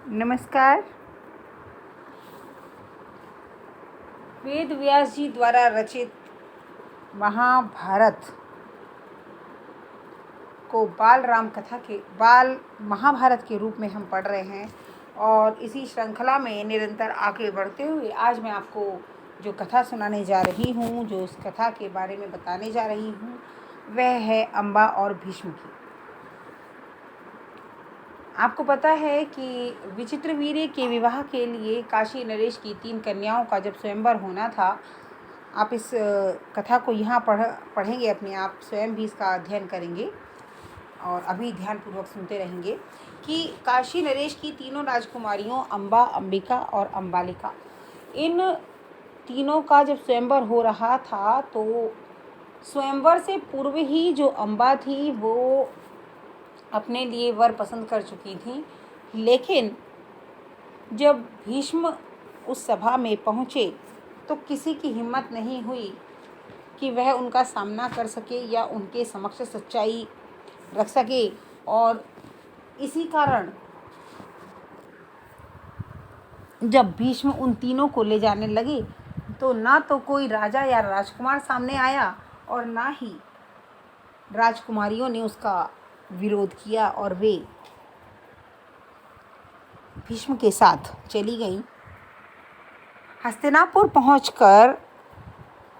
नमस्कार। वेद व्यास जी द्वारा रचित महाभारत को बाल महाभारत के रूप में हम पढ़ रहे हैं और इसी श्रृंखला में निरंतर आगे बढ़ते हुए आज मैं आपको जो कथा सुनाने जा रही हूँ, जो उस कथा के बारे में बताने जा रही हूँ, वह है अम्बा और भीष्म की। आपको पता है कि विचित्रवीर्य के विवाह के लिए काशी नरेश की 3 कन्याओं का जब स्वयंवर होना था, आप इस कथा को यहाँ पढ़ेंगे, अपने आप स्वयं भी इसका अध्ययन करेंगे और अभी ध्यानपूर्वक सुनते रहेंगे कि काशी नरेश की तीनों राजकुमारियों अम्बा, अंबिका और अम्बालिका, इन तीनों का जब स्वयंवर हो रहा था तो स्वयंवर से पूर्व ही जो अम्बा थी वो अपने लिए वर पसंद कर चुकी थी। लेकिन जब भीष्म उस सभा में पहुँचे तो किसी की हिम्मत नहीं हुई कि वह उनका सामना कर सके या उनके समक्ष सच्चाई रख सके। और इसी कारण जब भीष्म उन तीनों को ले जाने लगे तो ना तो कोई राजा या राजकुमार सामने आया और ना ही राजकुमारियों ने उसका विरोध किया और वे भीष्म के साथ चली गईं। हस्तिनापुर पहुंचकर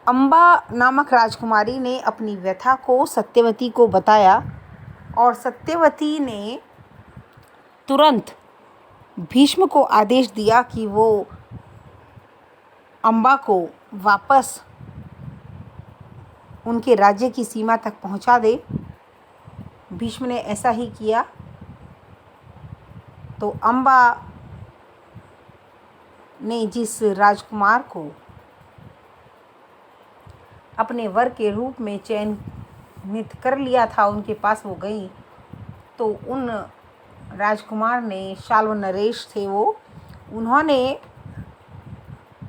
अम्बा नामक राजकुमारी ने अपनी व्यथा को सत्यवती को बताया और सत्यवती ने तुरंत भीष्म को आदेश दिया कि वो अम्बा को वापस उनके राज्य की सीमा तक पहुंचा दे। भीष्म ने ऐसा ही किया तो अम्बा ने जिस राजकुमार को अपने वर के रूप में चयनित कर लिया था, उनके पास वो गई तो उन राजकुमार ने, शाल्व नरेश थे वो, उन्होंने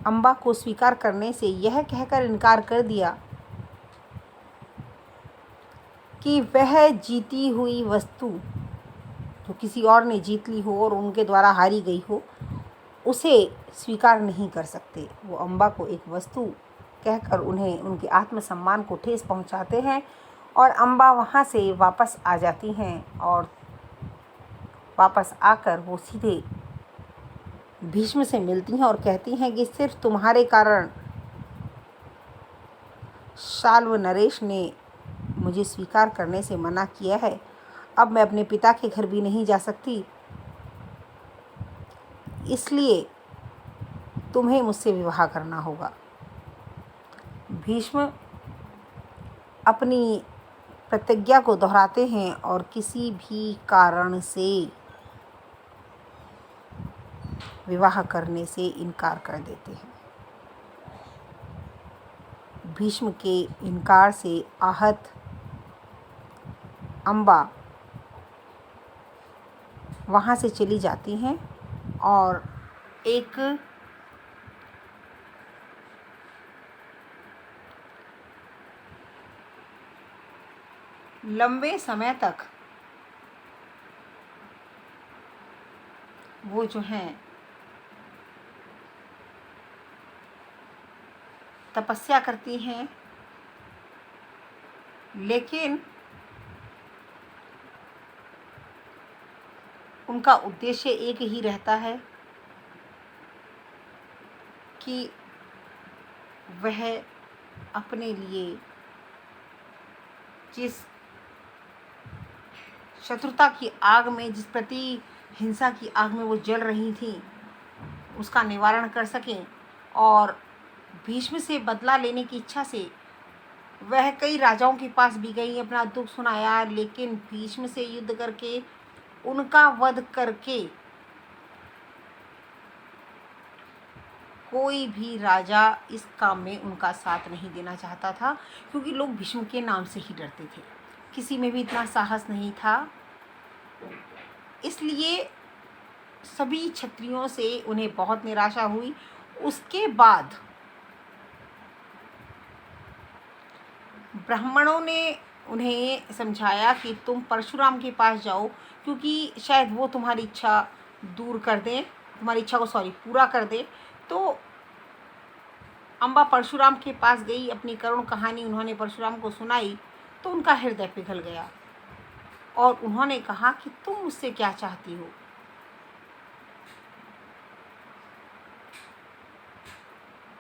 अम्बा को स्वीकार करने से यह कहकर इनकार कर दिया कि वह जीती हुई वस्तु जो किसी और ने जीत ली हो और उनके द्वारा हारी गई हो, उसे स्वीकार नहीं कर सकते। वो अम्बा को एक वस्तु कहकर उन्हें उनके आत्मसम्मान को ठेस पहुंचाते हैं और अम्बा वहाँ से वापस आ जाती हैं और वापस आकर वो सीधे भीष्म से मिलती हैं और कहती हैं कि सिर्फ तुम्हारे कारण शाल्व नरेश ने मुझे स्वीकार करने से मना किया है। अब मैं अपने पिता के घर भी नहीं जा सकती, इसलिए तुम्हें मुझसे विवाह करना होगा। भीष्म अपनी प्रतिज्ञा को दोहराते हैं और किसी भी कारण से विवाह करने से इनकार कर देते हैं। भीष्म के इनकार से आहत अम्बा वहाँ से चली जाती हैं और एक लंबे समय तक वो जो हैं तपस्या करती हैं, लेकिन उनका उद्देश्य एक ही रहता है कि वह अपने लिए जिस शत्रुता की आग में, जिस प्रति हिंसा की आग में वो जल रही थी, उसका निवारण कर सकें। और भीष्म से बदला लेने की इच्छा से वह कई राजाओं के पास भी गई, अपना दुख सुनाया, लेकिन भीष्म से युद्ध करके, उनका वध करके कोई भी राजा इस काम में उनका साथ नहीं देना चाहता था, क्योंकि लोग भीष्म के नाम से ही डरते थे। किसी में भी इतना साहस नहीं था। इसलिए सभी क्षत्रियों से उन्हें बहुत निराशा हुई। उसके बाद ब्राह्मणों ने उन्हें समझाया कि तुम परशुराम के पास जाओ, क्योंकि शायद वो तुम्हारी इच्छा दूर कर दें, तुम्हारी इच्छा को पूरा कर दें। तो अम्बा परशुराम के पास गई, अपनी करुण कहानी उन्होंने परशुराम को सुनाई, तो उनका हृदय पिघल गया और उन्होंने कहा कि तुम मुझसे क्या चाहती हो।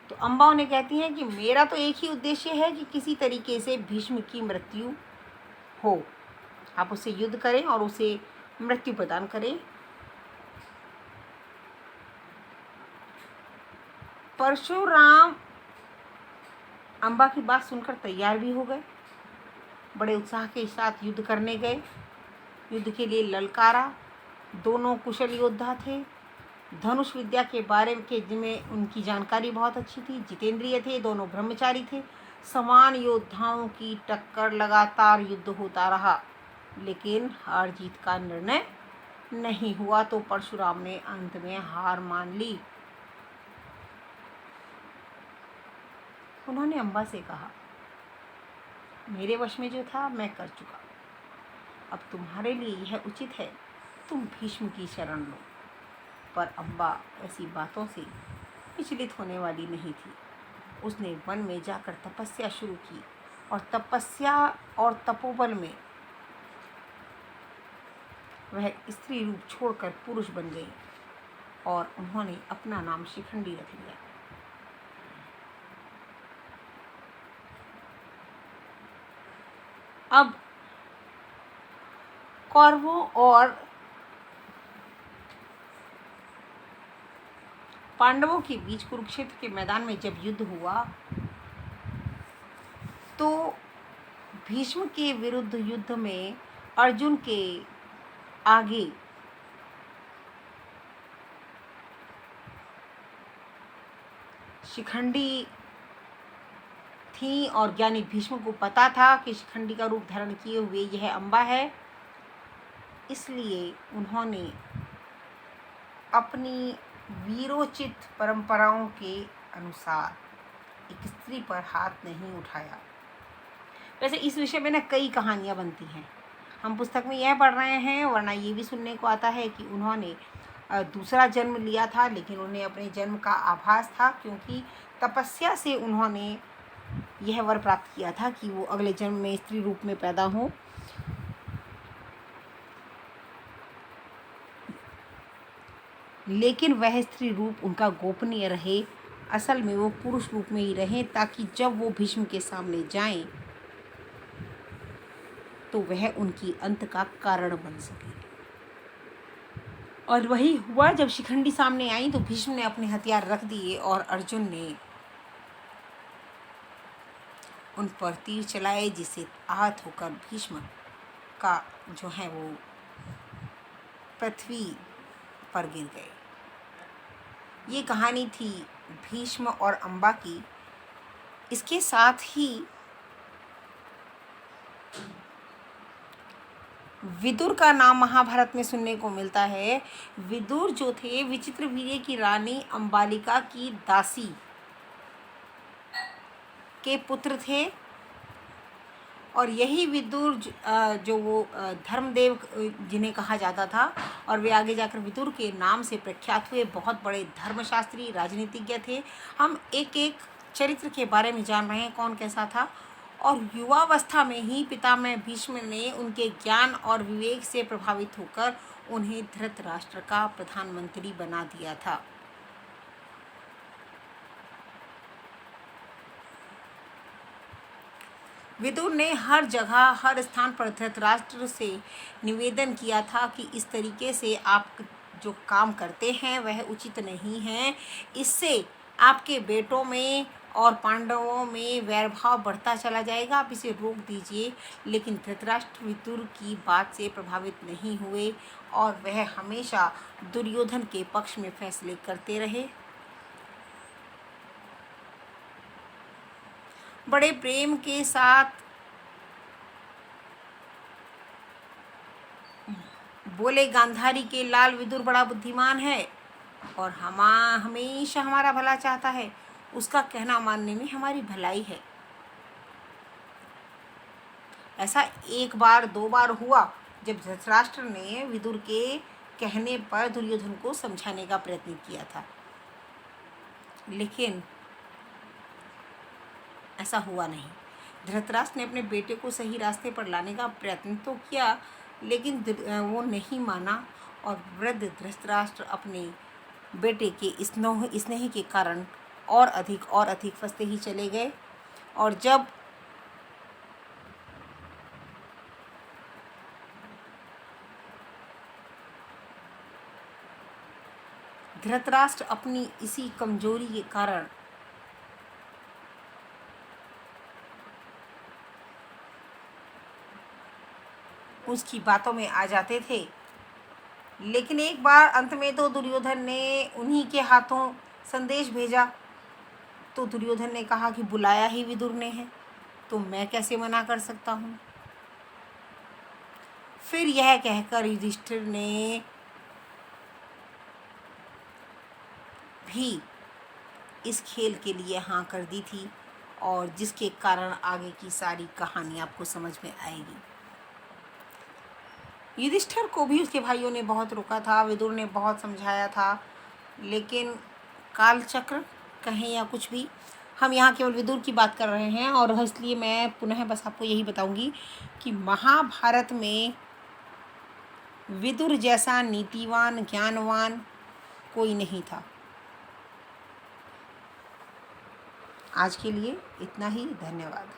तो अम्बा उन्हें कहती हैं कि मेरा तो एक ही उद्देश्य है कि किसी तरीके से भीष्म की मृत्यु हो, आप उससे युद्ध करें और उसे मृत्यु प्रदान करें। परशुराम अम्बा की बात सुनकर तैयार भी हो गए, बड़े उत्साह के साथ युद्ध करने गए, युद्ध के लिए ललकारा। दोनों कुशल योद्धा थे, धनुष विद्या के बारे में उनकी जानकारी बहुत अच्छी थी, जितेंद्रिय थे, दोनों ब्रह्मचारी थे। समान योद्धाओं की टक्कर, लगातार युद्ध होता रहा, लेकिन हार जीत का निर्णय नहीं हुआ। तो परशुराम ने अंत में हार मान ली। उन्होंने अम्बा से कहा, मेरे वश में जो था मैं कर चुका, अब तुम्हारे लिए यह उचित है तुम भीष्म की शरण लो। पर अम्बा ऐसी बातों से विचलित होने वाली नहीं थी। उसने वन में जाकर तपस्या शुरू की और तपस्या और तपोबल में वह स्त्री रूप छोड़कर पुरुष बन गई और उन्होंने अपना नाम शिखंडी रख लिया। अब कौरवों और पांडवों के बीच कुरुक्षेत्र के मैदान में जब युद्ध हुआ तो भीष्म के विरुद्ध युद्ध में अर्जुन के आगे शिखंडी थी और ज्ञानी भीष्म को पता था कि शिखंडी का रूप धारण किए हुए यह अम्बा है। इसलिए उन्होंने अपनी वीरोचित परंपराओं के अनुसार एक स्त्री पर हाथ नहीं उठाया। वैसे इस विषय में कई कहानियाँ बनती हैं, हम पुस्तक में यह पढ़ रहे हैं, वरना ये भी सुनने को आता है कि उन्होंने दूसरा जन्म लिया था, लेकिन उन्हें अपने जन्म का आभास था, क्योंकि तपस्या से उन्होंने यह वर प्राप्त किया था कि वो अगले जन्म में स्त्री रूप में पैदा हों। लेकिन वह स्त्री रूप उनका गोपनीय रहे, असल में वो पुरुष रूप में ही रहें, ताकि जब वो भीष्म के सामने जाएं तो वह उनकी अंत का कारण बन सके। और वही हुआ, जब शिखंडी सामने आई तो भीष्म ने अपने हथियार रख दिए और अर्जुन ने उन पर तीर चलाए, जिससे आहत होकर भीष्म का जो है वो पृथ्वी पर गिर गए। ये कहानी थी भीष्म और अम्बा की। इसके साथ ही विदुर का नाम महाभारत में सुनने को मिलता है। विदुर जो थे विचित्रवीर्य की रानी अंबालिका की दासी के पुत्र थे और यही विदुर जो वो धर्मदेव जिन्हें कहा जाता था, और वे आगे जाकर विदुर के नाम से प्रख्यात हुए, बहुत बड़े धर्मशास्त्री राजनीतिज्ञ थे। हम एक एक चरित्र के बारे में जान रहे हैं कौन कैसा था। और युवावस्था में ही पितामह भीष्म ने उनके ज्ञान और विवेक से प्रभावित होकर उन्हें धृतराष्ट्र का प्रधानमंत्री बना दिया था। विदुर ने हर जगह हर स्थान पर धृतराष्ट्र से निवेदन किया था कि इस तरीके से आप जो काम करते हैं वह उचित नहीं है, इससे आपके बेटों में और पांडवों में वैरभाव बढ़ता चला जाएगा, आप इसे रोक दीजिए। लेकिन धृतराष्ट्र विदुर की बात से प्रभावित नहीं हुए और वह हमेशा दुर्योधन के पक्ष में फैसले करते रहे। बड़े प्रेम के साथ बोले, गांधारी के लाल विदुर बड़ा बुद्धिमान है और हमेशा हमारा भला चाहता है, उसका कहना मानने में हमारी भलाई है। ऐसा एक बार दो बार हुआ जब धृतराष्ट्र ने विदुर के कहने पर दुर्योधन को समझाने का प्रयत्न किया था, लेकिन ऐसा हुआ नहीं। धृतराष्ट्र ने अपने बेटे को सही रास्ते पर लाने का प्रयत्न तो किया, लेकिन वो नहीं माना और वृद्ध धृतराष्ट्र अपने बेटे के स्नेह के कारण और अधिक फंसते ही चले गए। और जब धृतराष्ट्र अपनी इसी कमजोरी के कारण उसकी बातों में आ जाते थे, लेकिन एक बार अंत में तो दुर्योधन ने उन्हीं के हाथों संदेश भेजा। तो दुर्योधन ने कहा कि बुलाया ही विदुर ने है, तो मैं कैसे मना कर सकता हूँ। फिर यह कहकर युधिष्ठिर ने भी इस खेल के लिए हाँ कर दी थी, और जिसके कारण आगे की सारी कहानी आपको समझ में आएगी। युधिष्ठिर को भी उसके भाइयों ने बहुत रोका था, विदुर ने बहुत समझाया था, लेकिन कालचक्र कहें या कुछ भी, हम यहाँ केवल विदुर की बात कर रहे हैं। और इसलिए मैं पुनः बस आपको यही बताऊंगी कि महाभारत में विदुर जैसा नीतिवान ज्ञानवान कोई नहीं था। आज के लिए इतना ही। धन्यवाद।